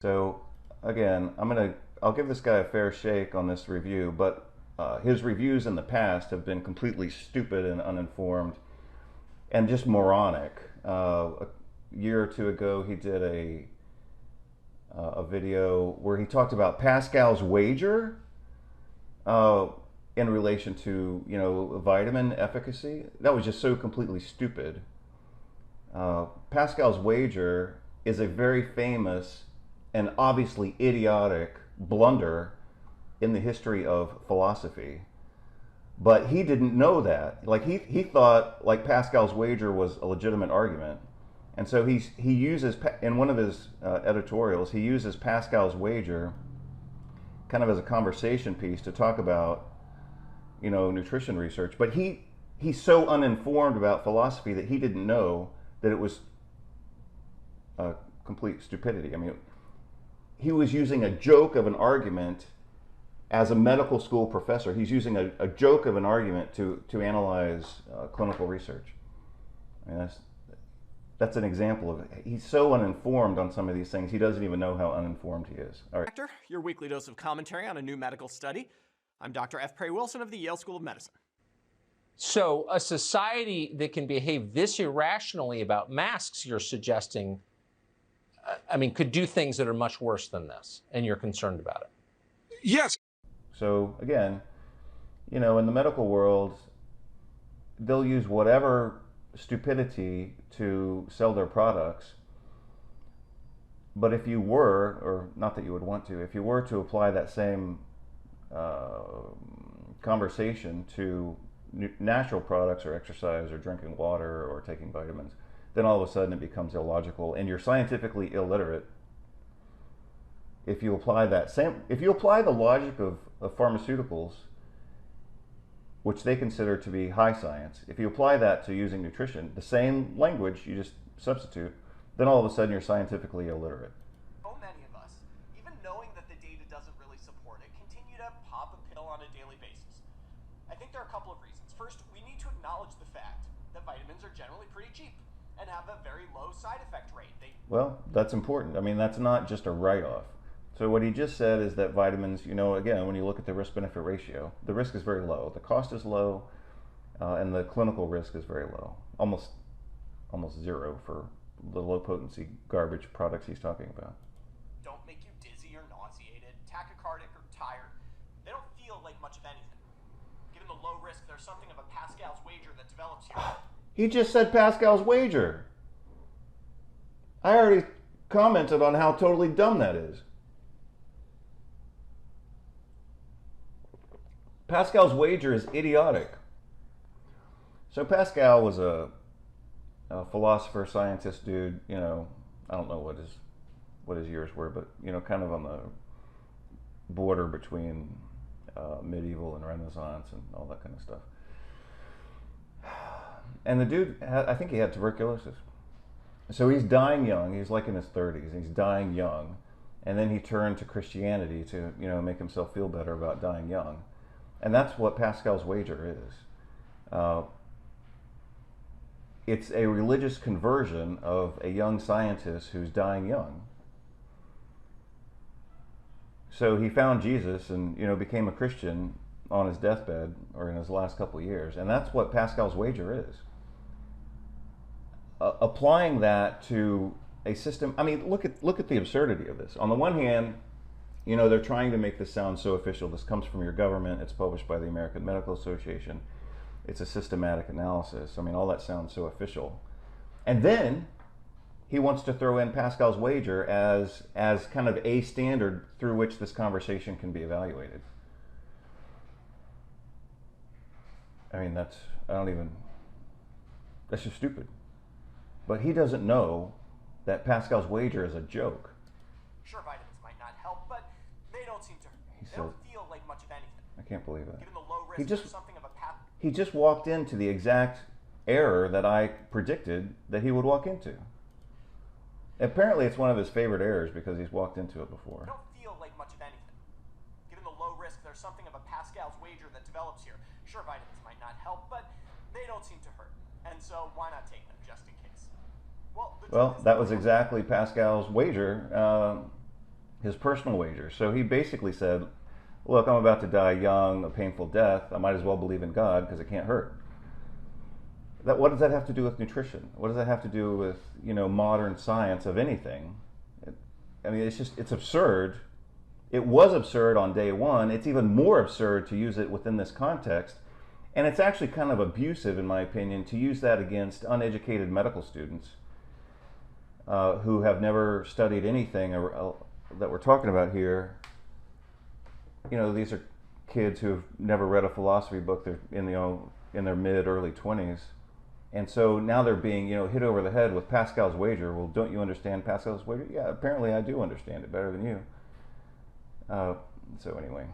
So again, I'll give this guy a fair shake on this review, but his reviews in the past have been completely stupid and uninformed and just moronic. A year or two ago, he did a video where he talked about Pascal's wager uh, in relation to vitamin efficacy. That was just so completely stupid. Pascal's wager is a very famous and obviously idiotic blunder in the history of philosophy. But he didn't know that. Like he thought like Pascal's wager was a legitimate argument, and so he uses in one of his editorials he uses Pascal's wager kind of as a conversation piece to talk about nutrition research. But he's so uninformed about philosophy that he didn't know that it was complete stupidity. I mean, he was using a joke of an argument as a medical school professor. He's using a joke of an argument to analyze clinical research. I mean, that's an example of it. He's so uninformed on some of these things, he doesn't even know how uninformed he is. All right. Your weekly dose of commentary on a new medical study. I'm Dr. F. Perry Wilson of the Yale School of Medicine. So a society that can behave this irrationally about masks, you're suggesting, could do things that are much worse than this, and you're concerned about it. Yes. So again, in the medical world, they'll use whatever stupidity to sell their products. But if you were, or not that you would want to, if you were to apply that same conversation to natural products or exercise or drinking water or taking vitamins, then all of a sudden it becomes illogical and you're scientifically illiterate. If you apply the logic of pharmaceuticals, which they consider to be high science, if you apply that to using nutrition, the same language you just substitute, then all of a sudden you're scientifically illiterate. So many of us, even knowing that the data doesn't really support it, continue to pop a pill on a daily basis. I think there are a couple of reasons. First, we need to acknowledge the fact that vitamins are generally pretty cheap and have a very low side effect rate. Well, that's important. I mean, that's not just a write-off. So what he just said is that vitamins, again, when you look at the risk-benefit ratio, the risk is very low. The cost is low, and the clinical risk is very low, almost zero for the low-potency garbage products he's talking about. Don't make you dizzy or nauseated, tachycardic or tired. They don't feel like much of anything. Given the low risk, there's something of a Pascal's wager that develops here. He just said Pascal's wager. I already commented on how totally dumb that is. Pascal's wager is idiotic. So Pascal was a philosopher, scientist dude. I don't know what his years were, but kind of on the border between medieval and Renaissance and all that kind of stuff. And the dude, I think he had tuberculosis. So he's dying young. He's like in his 30s. He's dying young, and then he turned to Christianity to make himself feel better about dying young. And that's what Pascal's wager is. It's a religious conversion of a young scientist who's dying young. So he found Jesus and became a Christian on his deathbed or in his last couple of years, and that's what Pascal's wager is. Applying that to a system, I mean, look at the absurdity of this. On the one hand, they're trying to make this sound so official. This comes from your government. It's published by the American Medical Association. It's a systematic analysis. I mean, all that sounds so official. And then he wants to throw in Pascal's wager as kind of a standard through which this conversation can be evaluated. I mean, that's just stupid. But he doesn't know that Pascal's wager is a joke. Sure, vitamins might not help, but they don't seem to. They don't feel like much of anything. I can't believe that. Given the low risk, there's something of a path. He just walked into the exact error that I predicted that he would walk into. Apparently, it's one of his favorite errors because he's walked into it before. They don't feel like much of anything. Given the low risk, there's something of a Pascal's wager that develops here. Sure, vitamins might not help, but they don't seem to hurt. And so why not take them just in case? Well, that was exactly Pascal's wager his personal wager. So he basically said, look, I'm about to die young, a painful death. I might as well believe in God because it can't hurt. What does that have to do with nutrition? What does that have to do with, modern science of anything? It's absurd. It was absurd on day one. It's even more absurd to use it within this context. And it's actually kind of abusive, in my opinion, to use that against uneducated medical students who have never studied anything that we're talking about here. These are kids who have never read a philosophy book. They're in their mid, early 20s. And so now they're being, hit over the head with Pascal's wager. Well, don't you understand Pascal's wager? Yeah, apparently I do understand it better than you. So anyway.